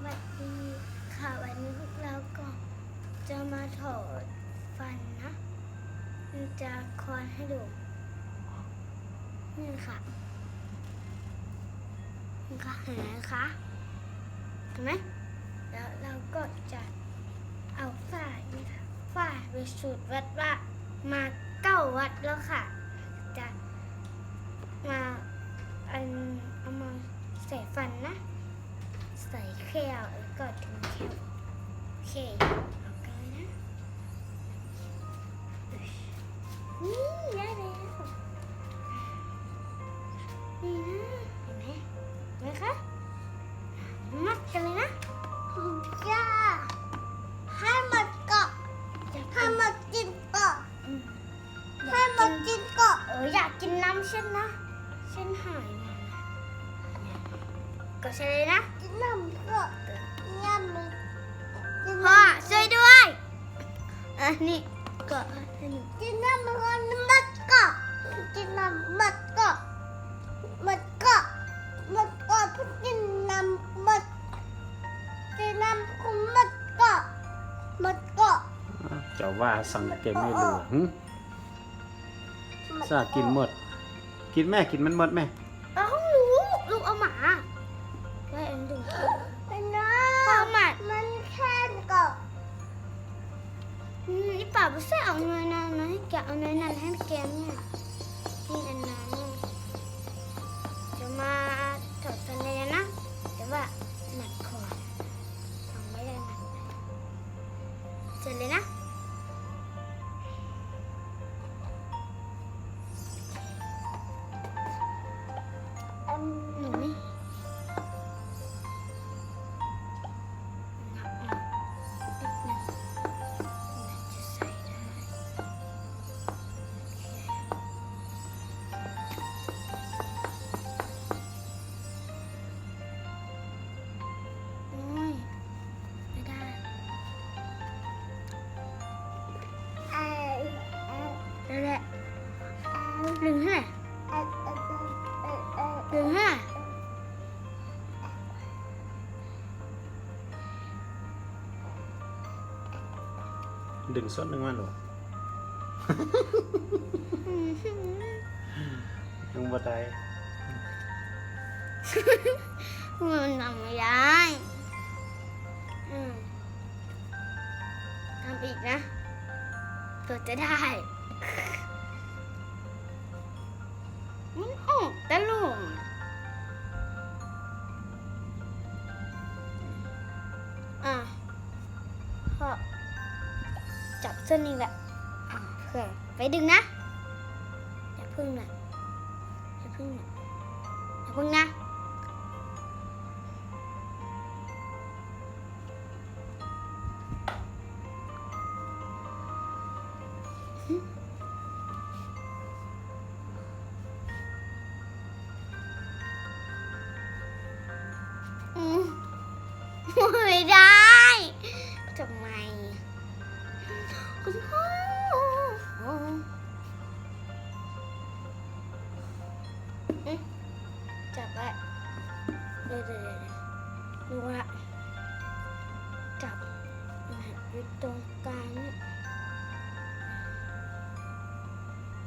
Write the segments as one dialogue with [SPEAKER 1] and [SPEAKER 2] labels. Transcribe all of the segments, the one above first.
[SPEAKER 1] วัสดีค่ะวันนี้พวกเราก็จะมาถอดฟันนะจะคอนให้ดูนี่ค่ะนี่ค่ะเห็นไหมคะเห็นไหมแล้วเราก็จะเอาฝ้ายนี่ค่ะฝ้ายไปสูตรวัดว่ามา9 วัดแล้วค่ะจะมาเอามาใส่ฟันนะใส่แก้วแล้วก็ถึงแก้วโอเคเอากันเลยนะนี่ได้แล้วนี่นะเห็นไหมเห็นไหมคะมัดกันเลยนะจ้าให้มันเกาะให้มันกินเกาะให้มันกินเกาะอยากกินน้ำเช่นนะเช่นหายมาก็ใช่เลยนะกินน้ำก็น้ำมันพ่อช่วยด้วยนี่ก็กินน้ำมันมัดก็กินน้ำมัดก็มัดก็มัดก็กินน้ำมัดกินน้ำคุณมัดก็มัดก็
[SPEAKER 2] จะว่าสั่งเกมไม่รู้ซากินหมดกินแม่กินมันหมดแม่
[SPEAKER 1] เอารู้ลูกเอาหมาไว้อันดูนะมันแค่ก็นี่ป่าไม่ใช่เอาเนื้อนั่นนะให้แกเอาเนื้อนั่นให้แกเนี่ยที่อันนั้นจะมาถอดฟันเลยนะแต่ว่าหมัดคอเอาไม่ได้หมัดเสร็จเลยนะหนูไม่นั่นแหละดึงให้ดึงให้
[SPEAKER 2] ดึงส้นหนึ่งวันหรอยังบ่ได้
[SPEAKER 1] มันทำไม่ได้ทำอีกนะตัวจะได้มันออกตะลุงพอจับเส้นนี้แหละเพื่อไปดึงนะอย่าพึ่งนะอย่าพึ่งนะอย่าพึ่งนะไม่ได้ทำไมคุณพ่อจับไว้เดี๋ยวดูละจับอยู่ตรงกลางเนี่ย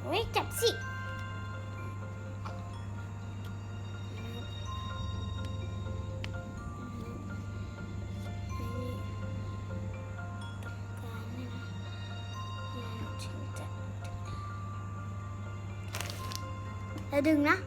[SPEAKER 1] โอ้ยจับสิแล้วดึงนะ